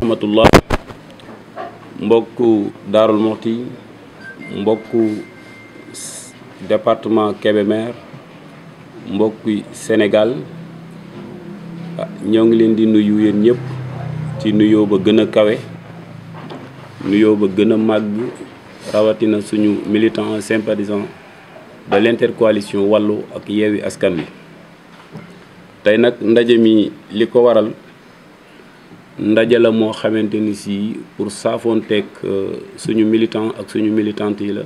rahmatullah mbokku Darou Mouhty mbokku département Kébémer mbokku Sénégal ñoo ngi leen di nuyu yéen ñëpp ci nuyoo ba gën a kawe nuyoo ba gën a màgg rawatina suñu militants sympathisants de l'intercoalition Wallu ak Yewwi Askan Wi tey nag ndaje mi li ko waral ndaje la moo xamante ni si pour saafoonteeg suñu militant ak suñu militante yi la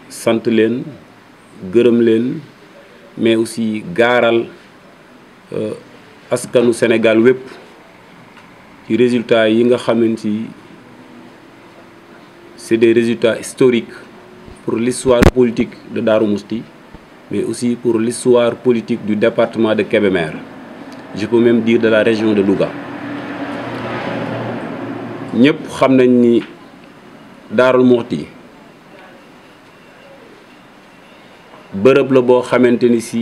sant leen gërëm leen mais aussi gaaral askanu Sénégal wépp ci résultats yi nga xamante ni c'est des résultats historiques pour l'histoire politique de Darou Mouhty mais aussi pour l'histoire politique du département de Kébémer, je peux même dire de la région de Louga. ñëpp xam nañ ni Darou Mouhty bërëb la boo xamante ni si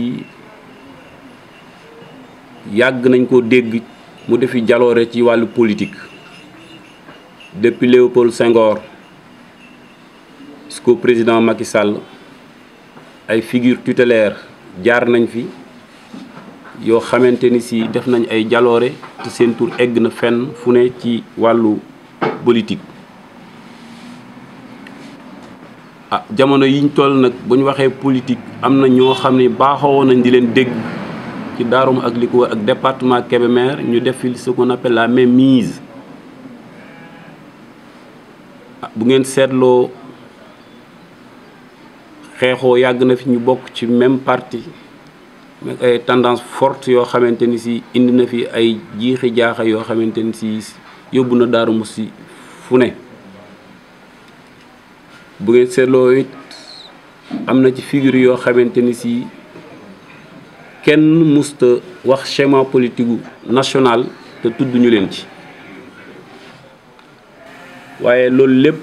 yàgg nañ ko dégg mu defi jaloore ci wàllu politique depuis Léopold Senghor jusqu'au président Macky Sall ay figures tutélaires jaar nañ fi yoo xamante ni si def nañ ay jaloore te seen tur egg na fenn fu ne ci wàllu politique. jamono yiñ toll nag bu ñu waxee politique am na ñoo xam ne baaxoo nañ di leen dégg ci Darou ak li ko ak département Kébémer ñu def fi ce qu'on appelle la mainmise. bu ngeen seetloo xeexoo yàgg na fi ñu bokk ci même parti mais ay tendance forte yoo xamante ni si indi na fi ay jiixi jaaxa yoo xamante ni si yóbbu na Darou Mouhty fu ne. bu ngeen seetloo it am na ci figure yoo xamante ni si kenn musta wax schéma politique national te tudd ñu leen ci waaye loolu lépp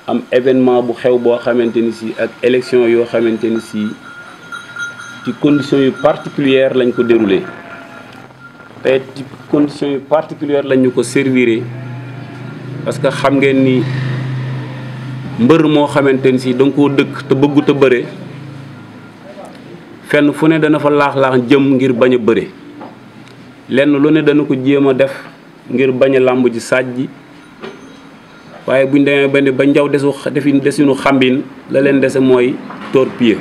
am événement bu xew boo xamante ni si ak élection yoo xamante ni si ci conditions yu particulières lañ ko déroulé te ci conditions yu particulières lañ ñu ko serviré parce que xam ngeen ni mbër moo xamante ni si da nga koo dëkk te bëggut a bëre fenn fu ne dana fa laax-laax jëm ngir bañ a bëre lenn lu ne dana ko jéem a def ngir bañ a làmb ji sàjji waaye buñ demee ba njaw desinu xambin la leen dese mooy torpiller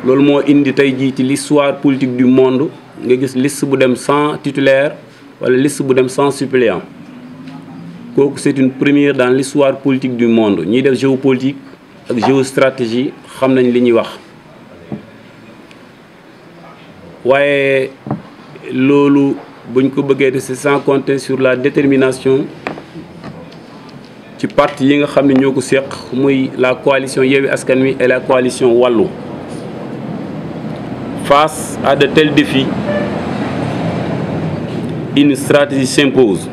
loolu moo indi tey jii ci l'histoire politique du monde nga gis liste bu dem sans titulaire wala liste bu dem sans suppléant kooku c'est une première dans l'histoire politique du monde ñiy def géopolitique ak géostratégie xam nañ li ñuy wax waaye loolu buñ ko bëggee de c'est sans compter sur la détermination ci parti yi nga xam ne ñoo ko seq muy la coalition Yewwi Askan Wi et la coalition Wallu face à de tels défis une stratégie s'impose.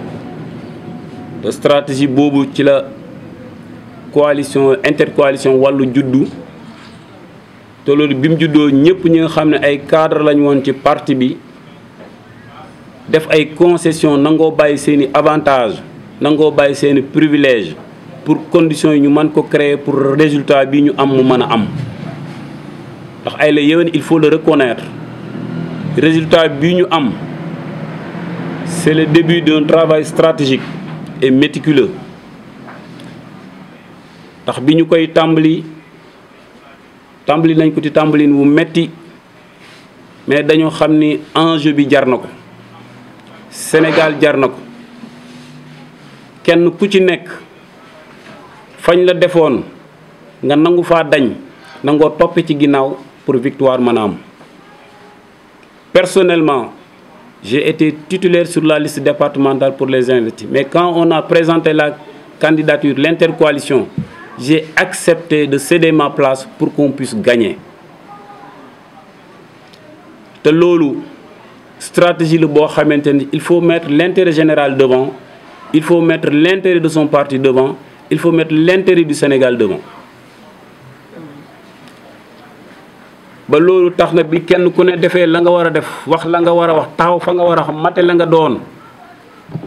te stratégie boobu ci la coalition intercoalition Wallu juddu te loolu bi mu juddoo ñëpp ñi nga xam ne ay cadre lañ woon ci parti bi def ay concessions nangoo bàyyi seeni avantages nangoo bàyyi seeni privilèges pour conditions yi ñu mën ko créer pour résultat bi ñu am mu mën a am ndax ay la yéwén il faut le reconnaître résultat bi ñu am c'est le début d'un travail stratégique et méticuleux ndax bi ñu koy tàmbali nañ ko ci tàmbalin wu metti mais dañoo xam ni enjeu bi jar na ko Sénégal jar na ko kenn ku ci nekk fañ la defoon nga nangu faa dañ nangoo toppe ci ginnaaw pour victoire mën a am. Personnellement, j'ai été titulaire sur la liste départementale pour les investis. Mais quand on a présenté la candidature, l'intercoalition, j'ai accepté de céder ma place pour qu'on puisse gagner. te loolu stratégie la boo xamante ni il faut mettre l'intérêt général devant, il faut mettre l'intérêt de son parti devant, il faut mettre l'intérêt du Sénégal devant. ba loolu tax na bi kenn ku ne defee la nga war a def wax la nga war a wax taxaw fa nga war a xam mate la nga doon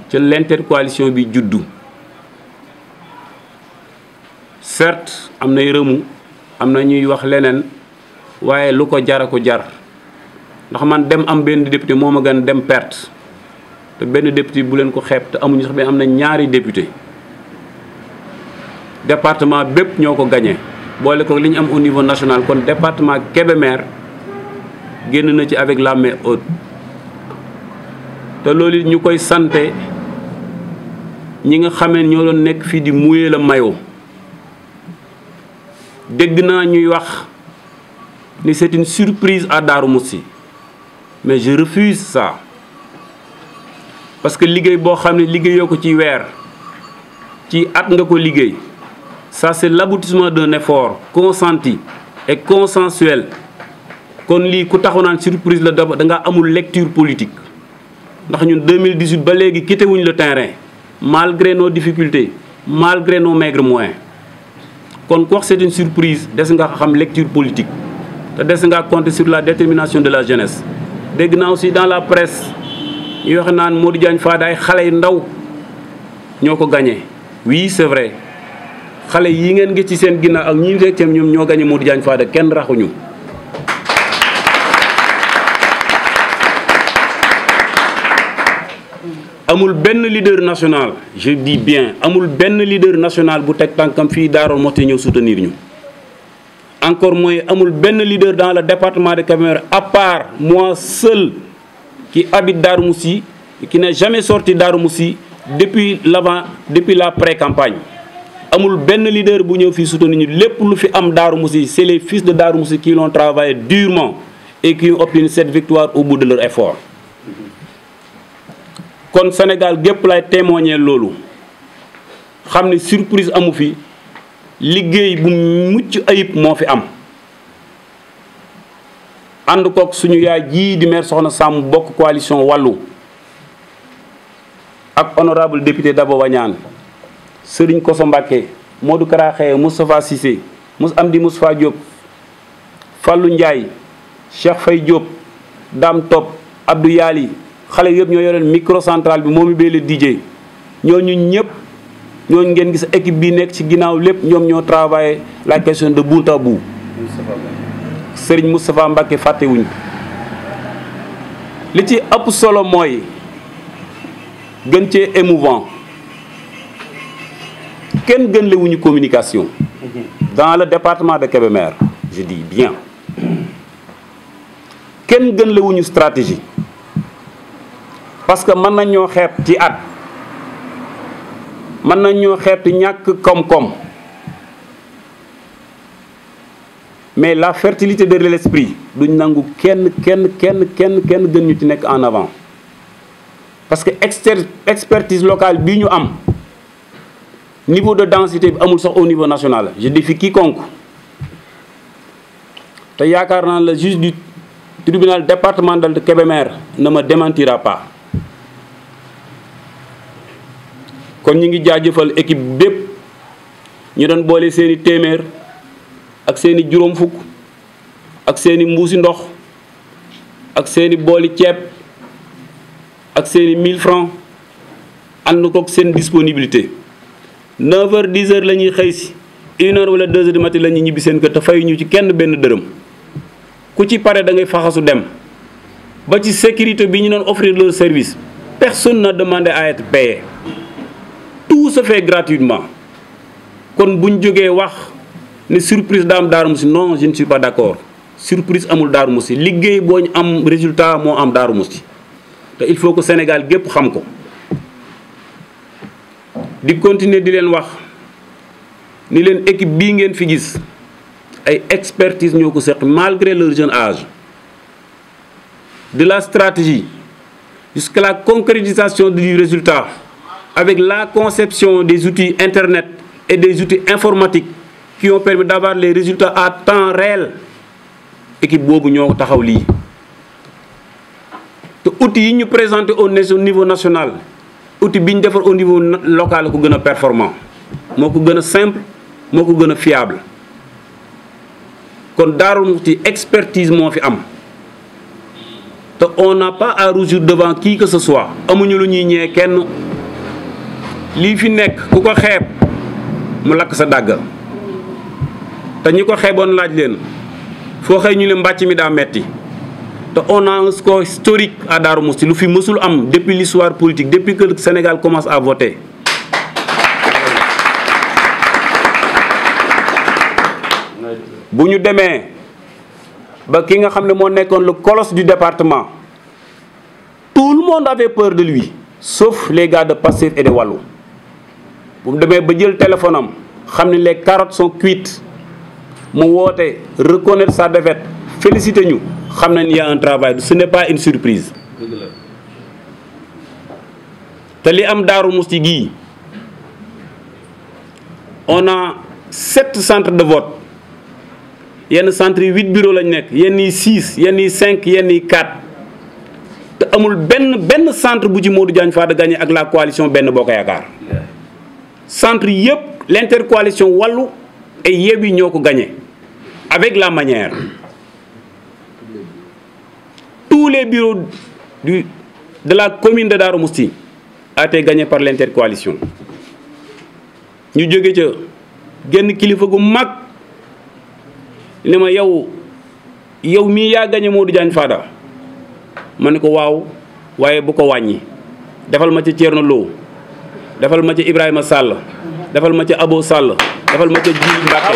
ca l'intercoalition bi juddu. Certes am nay rëmu am na ñuy wax leneen waaye lu ko jar a ko jar ndax man dem am benn député moo ma gën dem perte te benn député bu leen ko xeeb te amuñu sax ba am na ñaari député département bépp ñoo ko gagné boole ko li ñu am au niveau national kon département Kébémer génn na ci avec la main haute te loolu ñu koy santé ñi nga xamee ñoo doon nekk fii di mouiller le maillot dégg naa ñuy wax ni c'est une surprise à Darou Moussi mais je refuse ça parce que liggéey boo xam ne liggéeyoo ko ci weer ci at nga ko liggéey ça c'est l'aboutissement d'un effort consenti et consensuel kon lii ku taxaw naan surprise la da nga amul lecture politique ndax ñun 2018 ba léegi quitté wuñ le terrain malgré nos difficultés malgré nos maigres moyens kon ku wax c'est une surprise des nga xam lecture politique te des nga compter sur la détermination de la jeunesse. dégg naa aussi dans la presse ñu wax naan Modou Diagne Fada ay xale yu ndaw ñoo ko gagné oui c'est vrai xale yi ngeen gis ci seen ginnaaw ak ñi nekk ci ñoom ñoo gagné Modou Diagne Fada kenn raxuñu. amul benn leader national je dis bien amul benn leader national bu teg tànkam fii Darou Mouhty ñëw soutenir ñu encore mooy amul benn leader dans le département de Kébémer à part moi seul qui habite Darou Mousty qui n'est jamais sorti Darou Mousty depuis la pré-campagne amul benn leader bu ñëw fii soutenir ñu lépp lu fi am Darou Mousty c'est les fils de Darou Mousty qui l'ont travaillé durement et qui ont obtenu cette victoire au bout de leur effort. kon Sénégal gépp lay témoigner loolu xam ne surprise amu fi liggéey bu mucc ayib moo fi am ànd kook suñu yaay jii di maire Soxna Samb bokk coalition wàllu ak honorable député Dabo Wañaan Serigne Koso Mbacké Modou Karaxé Moustapha Cissé Amdi Moustapha Diop Fallou Ndiaye Cheikh Faye Diop Dame Top Abdou Yali xale yëpp ñoo yoreen microcentral bi moom i bee la DJ ñooñu ñëpp ñooñu ngeen gis équipe bi nekk ci ginnaaw lépp ñoom ñoo travaillé la question de bout à bout. Serigne Moustapha Mbacké fàttewuñ li ci ëpp solo mooy gën cee émouvant kenn gën le wuñu communication dans le département de Kébémer je dis bien kenn gën le wuñu stratégie. parce que mën nañ ñoo xeeb ci at mën nañ ñoo xeeb ci ñàkk koom-koom mais la fertilité de l'esprit duñ nangu kenn gën ñu ci nekk en avant parce que expertise locale bi ñu am niveau de densité bi amul sax au niveau national je défie quiconque te yaakaar naa le juge du tribunal départemental de Kébémer ne me démentira pas. kon ñu ngi jaajëfal équipe bépp ñu doon boole seeni téeméer ak seeni juróom fukk ak seeni mbuusi ndox ak seeni booli ceeb ak seeni 1000 francs ànd kook seen disponibilité 9h 10h la ñuy xëy si 1h wala 2h du matin la ñuy ñibbi seen kër te fay ñu ci kenn benn dërëm ku ci pare da ngay faxasu dem ba ci sécurité bi ñu doon offrir leur service personne n'a demandé à être payé. Tout se fait gratuitement kon buñ jógee wax ne surprise daa am Darou Mousty non je ne suis pas d'accord surprise amul Darou Mousty liggéey boo ñu am résultat moo am Darou Mousty te il faut que Sénégal gépp xam ko di continuer di leen wax ni leen équipe bii ngeen fi gis ay expertise ñoo ko seq malgré leur jeune âge de la stratégie jusqu'à la concrétisation du résultat avec la conception des outils Internet et des outils informatiques qui ont permis d'avoir les résultats à temps réel équipe boobu ñoo taxaw lii te outils yi ñu présenté au niveau national outil bi ñu defar au niveau local ko gën a performant moo ko gën a simple moo ko gën a fiable kon Darou Mousty expertise moo fi am te on n'a pas à rougir devant qui que ce soit amuñu lu ñuy ñee kenn lii fi nekk ku ko xeeb mu lakk sa dàgg te ñi ko xeeboon laaj leen foo xëy ñu ne mbàcc mi daa metti te on a un score historique à Darou Mouhty lu fi mësul am depuis l'histoire politique depuis que le Sénégal commence à voter bu ñu demee ba ki nga xam ne moo nekkoon le colosse du département tout le monde avait peur de lui sauf les gars de Pastef et de Wallu bu mu demee ba jël téléphone am xam ne les carottes sont cuites mu woote reconnaître sa défaite féliciter ñu xam nañ y a un travail ce n'est pas une surprise te li am Darou Mouhty gii on a 7 centres de vote yenn centre yi 8 bureaux lañ nekk yenn yi 6 yenn yi 5 yenn yi 4 te amul benn centre bu ci Modou Diagne Fada gagné ak la coalition Benno Bokk Yaakaar centre yëpp l'intercoalition Wallu et Yewwi ñoo ko gagné avec la manière tous les bureaux de la commune de Darou Mouhty a été gagné par l'intercoalition ñu jóge ca genn kilifa gu mag ne ma yow mii yaa gagné Modou Diagne Fada ma ne ko waaw waaye bu ko wàññi defal ma ca Thierno Lo defal ma ca Ibrahima Sall defal ma ca Abo Sall defal ma ca Djili Mbacke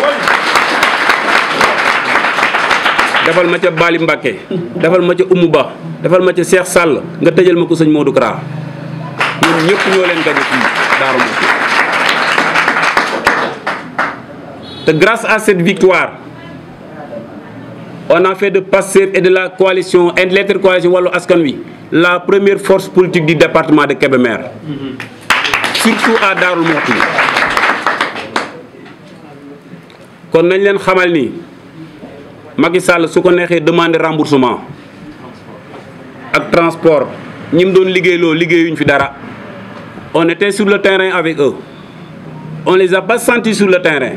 defal ma ca Bali Mbacke defal ma ca Oumou Ba defal ma ca Cheikh Sall nga tëjal ma ko sëñ Modou Kara ñun ñëpp ñoo leen gagné fii Darou Mouhty te grâce à cette victoire on a fait de Pastef et de la coalition et de l'intercoalition Wallu Askan Wi la première force politique du département de Kébémer surtout à Darou Mouhty kon nañ leen xamal ni Macky Sall su ko neexee demander remboursement ak transport ñi mu doon liggéeyloo liggéeyuñ fi dara on était sur le terrain avec eux on les a pas sentis sur le terrain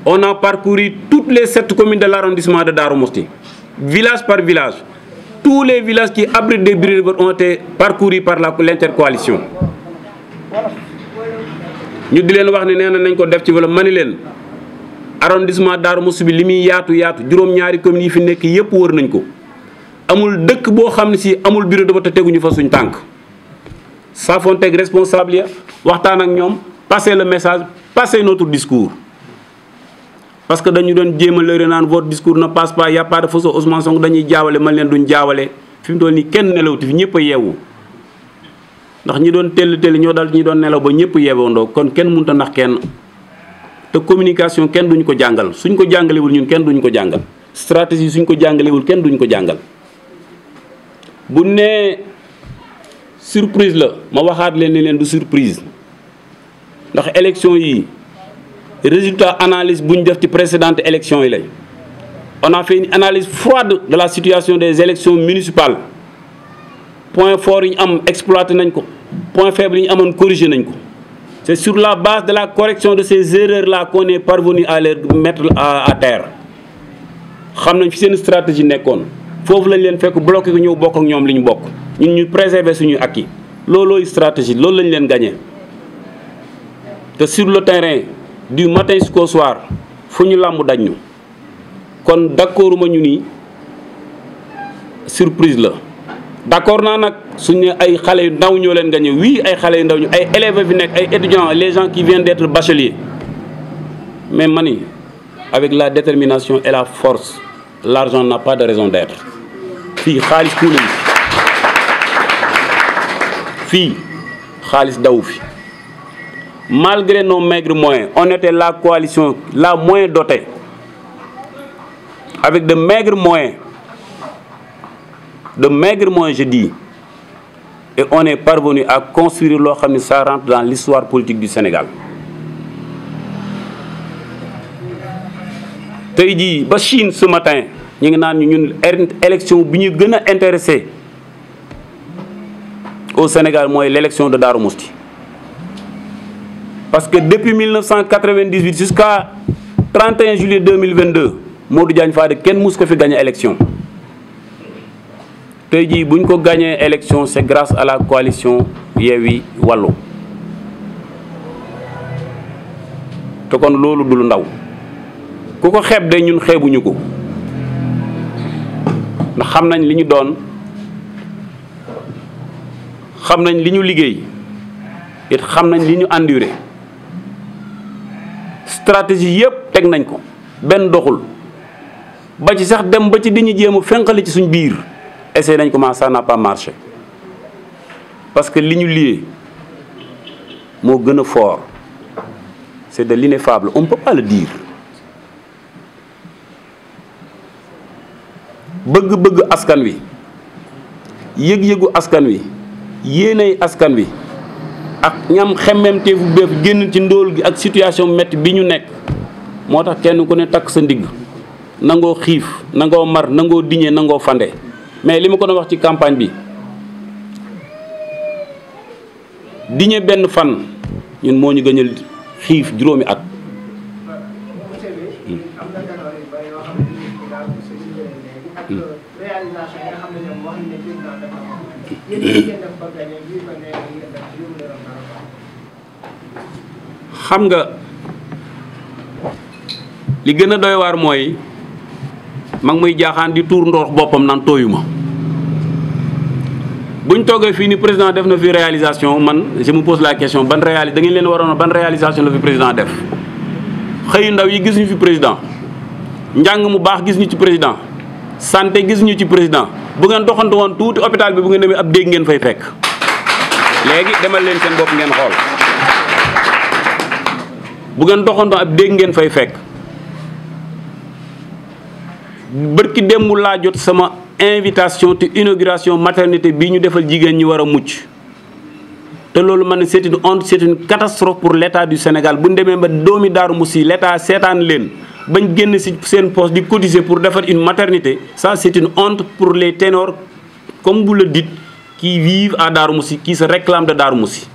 on a parcouru toutes les 7 communes de l'arrondissement de Darou Mouhty village par village tous les villages qui abritent des bureaux de vote ont été parcourus par l'intercoalition ñu di leen wax ne nee nañ ko def ci wala mani leen arrondissement Darou Mouhty bi li muy yaatu juróom-ñaari communes yi fi nekk yépp wër nañ ko amul dëkk boo xam ne si amul bureau de vote te teguñu fa suñ tànk saafonteeg responsable ya waxtaan ak ñoom passer le message passer notre discours parce que dañu doon jéem a lëre naan votre discours ne passe pas y a pas de fausseau Ousmane Sonko dañuy jaawale man leen duñ jaawale fi mu toll nii kenn nelawti fi ñëpp a yeewu ndax ñi doon tell ñoo dal ñi doon nelaw ba ñëpp yeewandoo kon kenn mënut a nax kenn te communication kenn duñu ko jàngal suñ ko jàngalewul ñun kenn duñu ko jàngal stratégie suñ ko jàngalewul kenn duñu ko jàngal bu nee surprise la ma waxaat leen ni leen du surprise ndax élection yi résultat analyse bu ñu def ci précédente élection yi lay on a fait une analyse froide de la situation des élections municipales point fort yi ñu am exploité nañ ko point faible yi ñu amoon corrigé nañ ko c'est sur la base de la correction de ces erreurs là qu'on est parvenu à les mettre à terre xam nañ fi seen stratégie nekkoon foofu lañ leen fekk bloqué ko ñëw bokk ak ñoom li ñu bokk ñun ñu préserver suñuy acquis loolooy stratégie loolu lañ leen gagné te sur le terrain du matin jusqu'au soir fu ñu làmb daj ñu kon d'accord ma ñu ni surprise la d'accord naa nag suñu ne ay xale yu ndaw ñoo leen gagné oui ay xale yu ndaw ñu ay élèves fi nekk ay étudiants les gens qui viennent d'être bacheliers mais mani avec la détermination et la force l'argent n'a pas de raison d'être fii xaalis tuule fii xaalis daw fi malgré nos maigres moyens on était la coalition la moins dotée avec de maigres moyens je dis et on est parvenu à construire loo xam ne ça rentre dans l'histoire politique du Sénégal tey jii ba Chine ce matin ñu ngi naan ñun élection bi ñu gën a intéressé au Sénégal mooy l'élection de Darou Mouhty parce que depuis 1998 jusqu'à 31 juillet 2022 Modou Diagne Fada kenn mus ko fi gagné élection tey jii buñ ko gagné élection c'est grâce à la coalition Yewwi Wallu te kon loolu du lu ndaw ku ko xeeb de ñun xeebuñu ko ndax xam nañ li ñu doon xam nañ li ñu liggéey it xam nañ li ñu enduré stratégie yëpp teg nañ ko benn doxul ba ci sax dem ba ci di ñu jéem a fenqali ci suñ biir essayé nañ ko mais ça n'a pas marché parce que li ñu lié moo gën a fort c'est de l'ineffable on ne peut pas le dire bëgg-bëgg askan wi yëg-yëgu askan wi yéenay askan wi ak ñam xemmemteefu bépp génn ci ndóol gi ak situation métti bi ñu nekk moo tax kenn ku ne takk sa ndigg nangoo xiif nangoo mar nangoo diñe nangoo fande mais li ma ko doon wax ci campagne bi diñe benn fan ñun moo ñu gënal xiif juróomi at. xam nga li gën a doy waar mooy mag muy jaaxaan di tuur ndox boppam naan tooyuma buñ toogee fii ni président def na fi réalisation man je me pose la question ban da ngeen leen waroon ban réalisation la fi président def xëyu ndaw yi gis ñu fi président njàng mu baax gis ñu ci président santé gis ñu ci président bu ngeen doxantu woon tuuti hôpital bi bu ngeen demee ab dégg ngeen fay fekk léegi demal leen seen bopp ngeen xool bu ngeen doxantu ab dégg ngeen fay fekk bërki démb laa jot sama invitation te inauguration maternité bii ñu defal jigéen ñi war a mucc te loolu man c'est une honte c'est une catastrophe pour l'état du Sénégal bu ñu demee ba doomi Daaru Musi l'état seetaan leen bañ génn ci seen poste di cotiser pour defar une maternité ça c'est une honte pour les ténors comme vous le dites qui vivent à Daaru Musi qui se réclament de Daaru Musi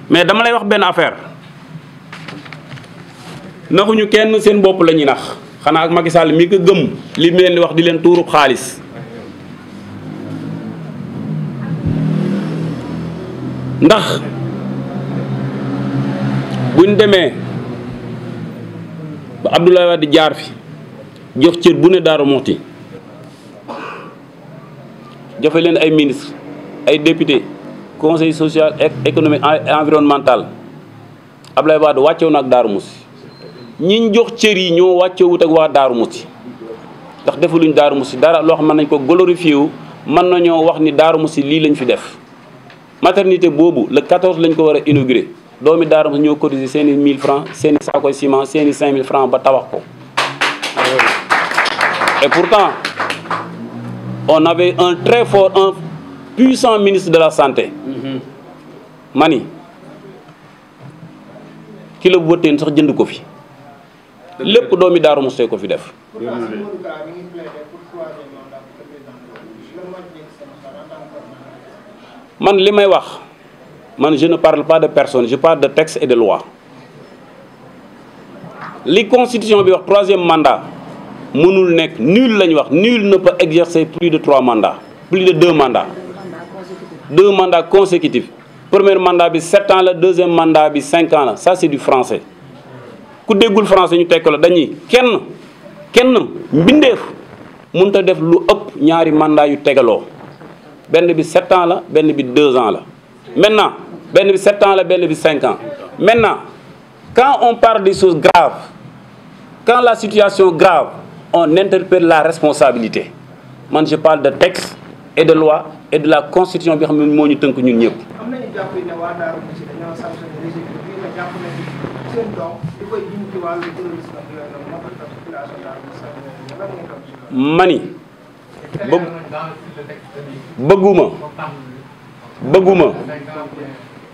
mais dama lay wax benn affaire naxuñu kenn seen bopp la ñuy nax xanaa ak Macky Sall mi ko gëm li mu leen di wax di leen tuurub xaalis ndax buñ demee ba Abdoulaye Wade jaar fi jox cër bu ne Daaru Muxti joxe leen ay ministre ay député conseil social économique environnemental Abdoulaye Wade wàccew na ak Daaru Muxti ñiñ jox cër yi ñoo wàccewut ak waa Daaru Muxti ndax defuluñ Daaru Muxti dara loo xam mën nañ ko glorifié wu mën nañoo wax ni Daaru Muxti lii lañ fi def maternité boobu le 14 lañ ko war a inauguré doomi Daaru Muxti ñoo cotisé seeni 1000 francs seeni saakoy ciment seeni 5000 francs ba tabax ko et pourtant on avait un très fort un puissant ministre de la santé mani kilo bu wëtteen sax jënd ko fi lépp doomi Daaru Muxti ko fi def man li may wax man je ne parle pas de personne je parle de texte et de loi li constitution bi wax troisième mandat mënul nekk nul lañ wax nul ne peut exercer plus de 3 mandats plus de 2 mandats 2 mandats consécutifs premier mandat bi 7 ans la deuxième mandat bi 5 ans la ça c'est du français ku déggul français ñu tekk la dañuy kenn mbindeef mënut a def lu ëpp ñaari mandat yu tegaloo benn bi 7 ans la benn bi 2 ans la maintenant benn bi 7 ans la benn bi 5 ans maintenant quand on parle des choses graves quand la situation grave on interpelle la responsabilité man je parle de texte et de loi et de la constitution bi xam ne moo ñu tënk ñun ñëpp. am nañu jàpp ne waa Daaru Muxti dañoo sanctionné régime bi nga jàpp ne seen doom di koy jiw ci wàllu terrorisme ak yooyu noonu moo tax population Daaru Muxti lan ngeen toog ci loolu. mani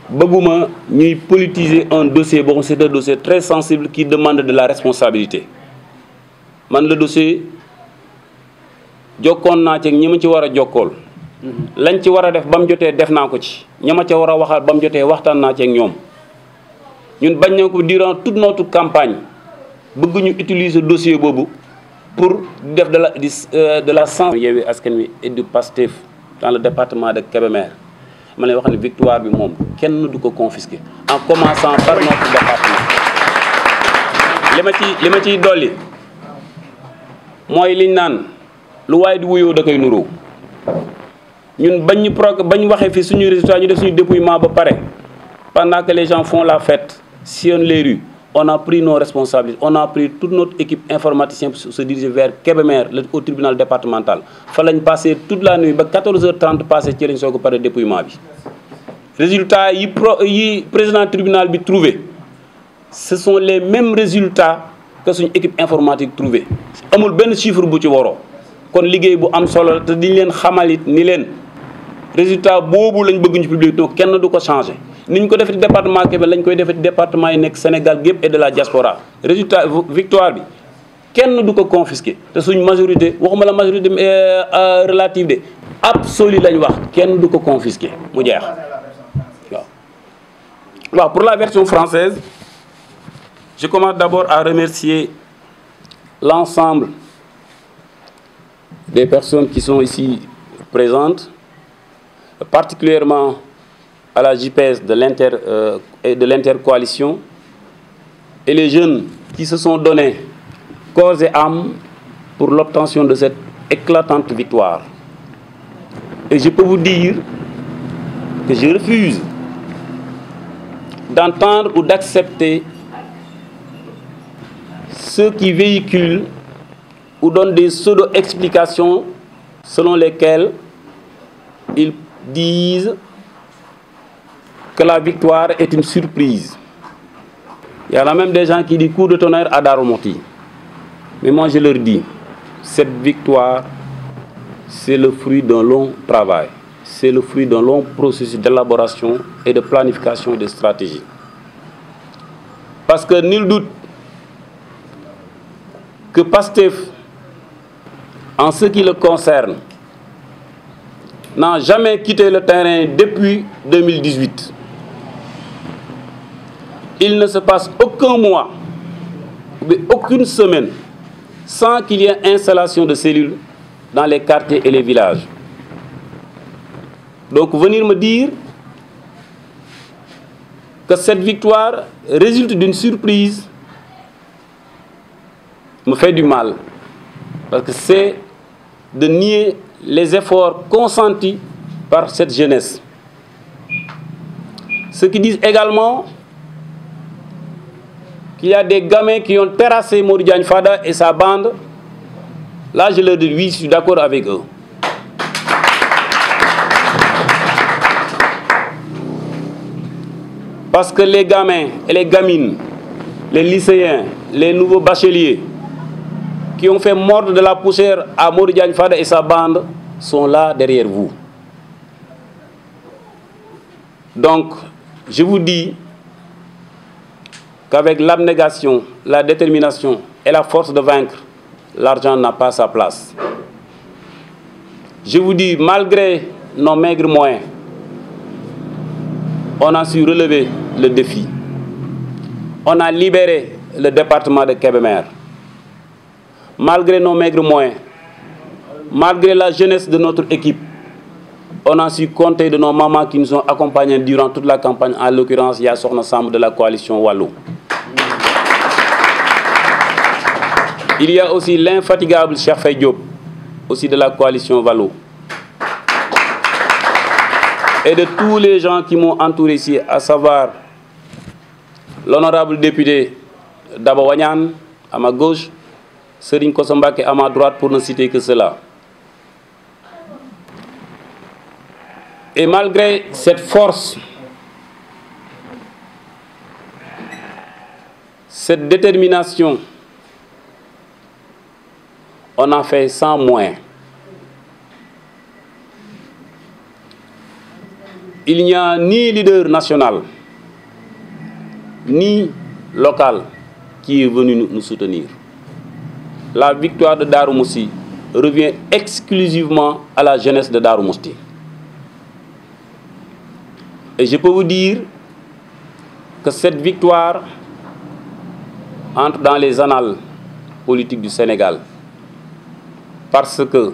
bëgguma ñuy politiser un dossier boo xam c'est un dossier très sensible qui demande de la responsabilité man le dossier jokkoon naa ci ñi ma ci war a jokkool lañ ci war a def ba mu jotee def naa ko ci ña ma ca war a waxal ba mu jotee waxtaan naa ci ak ñoom ñun bañ na ko durant toute notre campagne bëgguñu utiliser dossier boobu pour def de la sens Yewwi Askan Wi et du Pastef dans le département de Kébémer ma lay wax ne victoire bi moom kenn du ko confisquer en commençant par notre département. li ma ciy dolli mooy liñ naan lu waaye di wuyoo da koy nuroo ñun bañ waxee fi suñu résultat ñu def suñu dépouillement ba pare pendant que les gens font la fête sillonnent les rues on a pris nos responsabilités on a pris toute notre équipe informaticien pour se diriger vers Kébémer au tribunal départemental fa lañ passé toute la nuit ba 14h30 passé ci lañ soog a pare dépouillement bi résultats yi président tribunal bi trouvé ce sont les mêmes résultats que suñu équipe informatique trouvé amul benn chiffre bu ci waroo kon liggéey bu am solo te diñ leen xamalit ni leen résultat boobu lañ bëgg ñu publier donc kenn du ko changé ni ñu ko defee département Kébémer lañ koy defee département yi nekk Sénégal gépp et de la diaspora résultat victoire bi kenn du ko confisqué te suñ majorité waxuma la majorité relative de absolue lañ wax kenn du ko confisqué mu jeex waaw pour la version française je commence d'abord à remercier l'ensemble des personnes qui sont ici présentes, particulièrement à la JPS de l'intercoalition et les jeunes qui se sont donnés corps et âme pour l'obtention de cette éclatante victoire. Et je peux vous dire que je refuse d'entendre ou d'accepter ceux qui véhiculent ou donnent des pseudo-explications selon lesquelles ils disent que la victoire est une surprise. Il y en a même des gens qui disent coup de tonnerre à Darou Mouhty. Mais moi je leur dis, cette victoire, c'est le fruit d'un long travail. C'est le fruit d'un long processus d'élaboration et de planification de stratégie. Parce que nul doute que Pastef, en ce qui le concerne, n'a jamais quitté le terrain depuis 2018. Il ne se passe aucun mois, aucune semaine, sans qu'il y ait installation de cellules dans les quartiers et les villages. Donc venir me dire que cette victoire résulte d'une surprise me fait du mal. Parce que c'est de nier les efforts consentis par cette jeunesse. Ceux qui disent également qu'il y a des gamins qui ont terrassé Modou Diagne Fada et sa bande, là je leur dis oui, je suis d'accord avec eux. Parce que les gamins et les gamines, les lycéens, les nouveaux bacheliers qui ont fait mordre de la poussière à Modou Diagne Fada et sa bande sont là derrière vous. Donc, je vous dis qu'avec l'abnégation, la détermination et la force de vaincre, l'argent n'a pas sa place. Je vous dis, malgré nos maigres moyens, on a su relever le défi. On a libéré le département de Kébémer. Malgré nos maigres moyens, malgré la jeunesse de notre équipe, on a su compter de nos mamans qui nous ont accompagnés durant toute la campagne. En l'occurrence, il y a Sokhna Samb de la coalition Wallu. Il y a aussi l'infatigable Cheikh Faye Diop, aussi de la coalition Wallu. Et de tous les gens qui m'ont entouré ici, à savoir l'honorable député Daba Wanyan à ma gauche, Serigne Kosso Mbacké à ma droite, pour ne citer que cela. Et malgré cette force, cette détermination, on a fait sans moyens. Il n'y a ni leader national, ni local qui est venu nous soutenir. La victoire de Darou Mouhty revient exclusivement à la jeunesse de Darou Mouhty. Et je peux vous dire que cette victoire entre dans les annales politiques du Sénégal. Parce que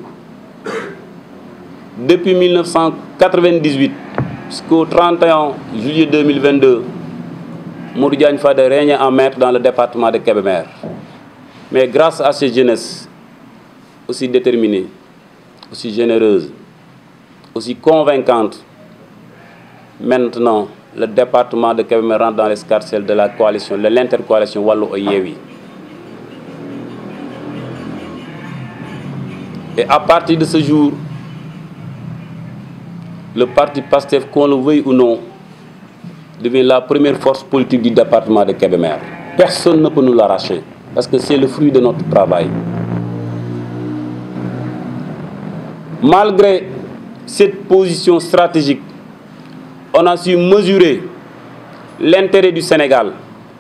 depuis 1998 jusqu'au 31 juillet 2022, Modou Diagne Fada régnait en maître dans le département de Kébémer. Mais grâce à cette jeunesse aussi déterminée, aussi généreuse, aussi convaincante, maintenant le département de Kébémer rentre dans l'escarcelle de la coalition, de l'intercoalition Wallu-Yewwi. Et à partir de ce jour, le parti PASTEF, qu'on le veuille ou non, devient la première force politique du département de Kébémer. Personne ne peut nous l'arracher, parce que c'est le fruit de notre travail. Malgré cette position stratégique, on a su mesurer l'intérêt du Sénégal,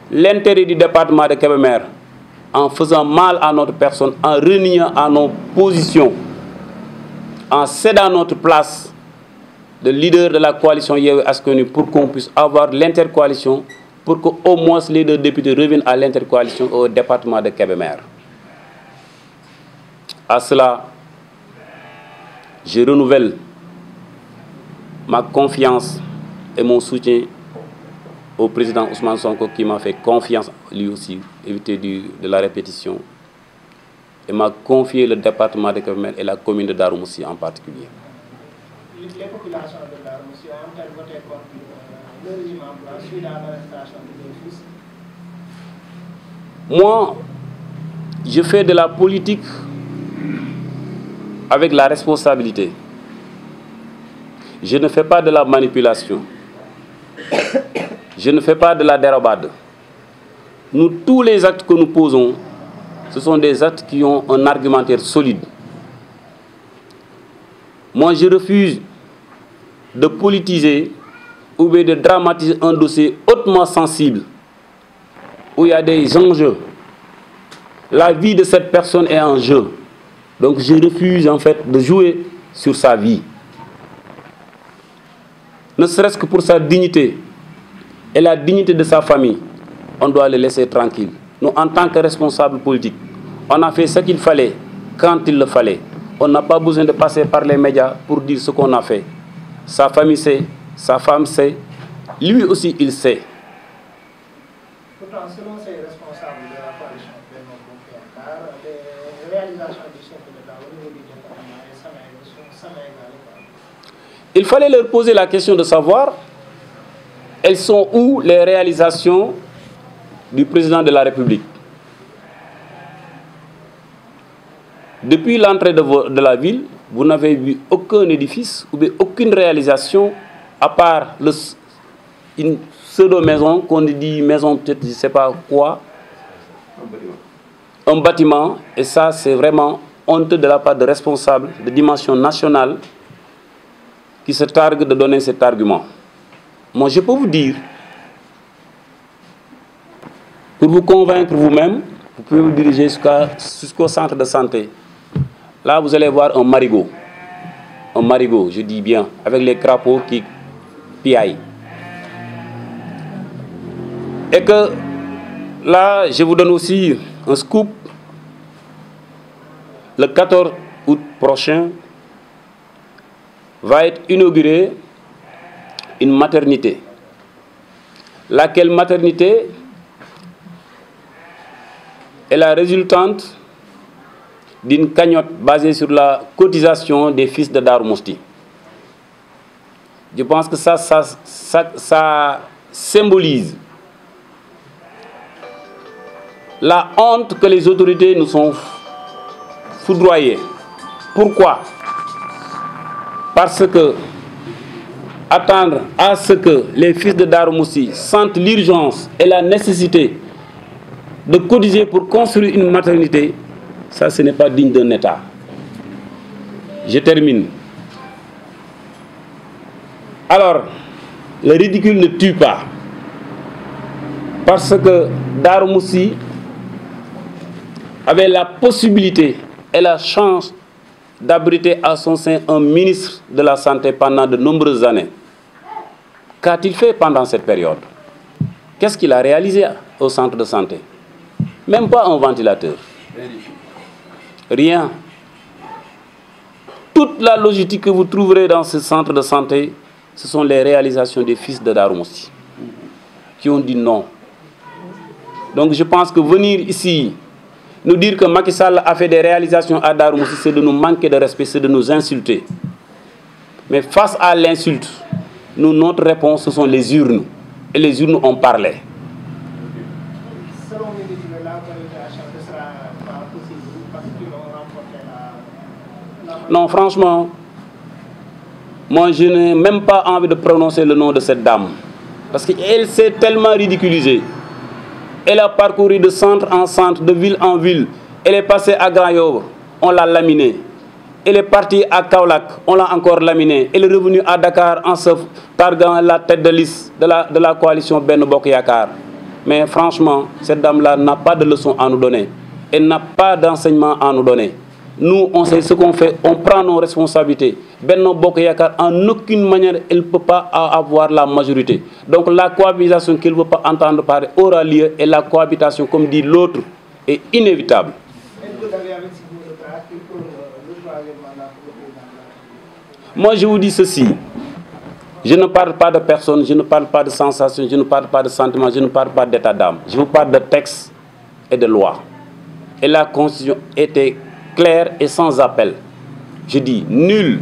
l'intérêt du département de Kébémer, en faisant mal à notre personne, en reniant à nos positions, en cédant notre place de leader de la coalition Yewwi Askan Wi pour qu'on puisse avoir l'intercoalition, pour qu'au moins les deux députés reviennent à l'intercoalition au département de Kébémer. À cela, je renouvelle ma confiance et mon soutien au président Ousmane Sonko qui m'a fait confiance, lui aussi, éviter de la répétition, et m'a confié le département de Kébémer et la commune de Darou Moussi en particulier. Les populations de Darou Moussi ont-elles voté contre le régime en place suite à l'arrestation de leur fils? Moi, je fais de la politique avec la responsabilité. Je ne fais pas de la manipulation. Je ne fais pas de la dérobade. Nous, tous les actes que nous posons, ce sont des actes qui ont un argumentaire solide. Moi, je refuse de politiser ou bien de dramatiser un dossier hautement sensible, où il y a des enjeux. La vie de cette personne est en jeu. Donc je refuse en fait de jouer sur sa vie. Ne serait-ce que pour sa dignité et la dignité de sa famille, on doit le laisser tranquille. Nous, en tant que responsables politiques, on a fait ce qu'il fallait quand il le fallait. On n'a pas besoin de passer par les médias pour dire ce qu'on a fait. Sa famille sait, sa femme sait, lui aussi il sait. Pourtant, selon ces responsables de la coalition Benno Bokk Yakaar, les réalisations du chef de l'État au niveau du département sont égales. Il fallait leur poser la question de savoir elles sont où les réalisations du président de la République. Depuis l'entrée de la ville, vous n'avez vu aucun édifice ou bien aucune réalisation à part une pseudo-maison, qu'on dit maison peut-être je ne sais pas quoi. Un bâtiment. Et ça, c'est vraiment honteux de la part de responsables de dimension nationale qui se targuent de donner cet argument. Moi, je peux vous dire, pour vous convaincre vous-même, vous pouvez vous diriger jusqu'au centre de santé. Là, vous allez voir un marigot. Un marigot, je dis bien, avec les crapauds qui piaillent. Et que là, je vous donne aussi un scoop. Le 14 août prochain va être inaugurée une maternité. Laquelle maternité est la résultante d'une cagnotte basée sur la cotisation des fils de Darou Mousty. Je pense que ça symbolise la honte que les autorités nous sont foudroyées. Pourquoi? Parce que attendre à ce que les fils de Darou Mousty sentent l'urgence et la nécessité de cotiser pour construire une maternité, ça, ce n'est pas digne d'un État. Je termine. Alors, le ridicule ne tue pas. Parce que Darou Mousty avait la possibilité et la chance d'abriter à son sein un ministre de la Santé pendant de nombreuses années. Qu'a-t-il fait pendant cette période? Qu'est-ce qu'il a réalisé au centre de santé? Même pas un ventilateur. Rien. toute la logistique que vous trouverez dans ce centre de santé, ce sont les réalisations des fils de Darou Mousty qui ont dit non. Donc je pense que venir ici, nous dire que Macky Sall a fait des réalisations à Darou Mousty, c'est de nous manquer de respect, c'est de nous insulter. Mais face à l'insulte, notre réponse, ce sont les urnes. Et les urnes ont parlé. Selon les députés, la cohabitation ne sera pas possible parce qu'ils ont remporté la... Non, franchement, moi je n'ai même pas envie de prononcer le nom de cette dame. Parce qu'elle s'est tellement ridiculisée. Elle a parcouru de centre en centre, de ville en ville. Elle est passée à Grand Yoff, on l'a laminée. Elle est partie à Kaolack, on l'a encore laminée. Elle est revenue à Dakar en se targuant la tête de liste de la coalition Benno Bokk Yakaar. Mais franchement, cette dame-là n'a pas de leçon à nous donner. Elle n'a pas d'enseignement à nous donner. Nous, on sait ce qu'on fait, on prend nos responsabilités. Benno Bokk Yakaar, en aucune manière, elle ne peut pas avoir la majorité. Donc la cohabitation qu'elle ne veut pas entendre parler aura lieu et la cohabitation, comme dit l'autre, est inévitable. Moi, je vous dis ceci. Je ne parle pas de personne, je ne parle pas de sensation, je ne parle pas de sentiment, je ne parle pas d'état d'âme. Je vous parle de texte et de loi. Et la Constitution était claire et sans appel. Je dis nul,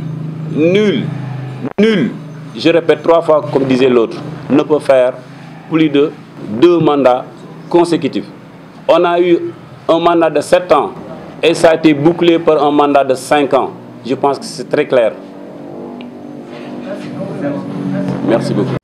nul, nul, je répète 3 fois comme disait l'autre, ne peut faire plus de 2 mandats consécutifs. On a eu un mandat de 7 ans et ça a été bouclé par un mandat de 5 ans. Je pense que c'est très clair. Merci beaucoup.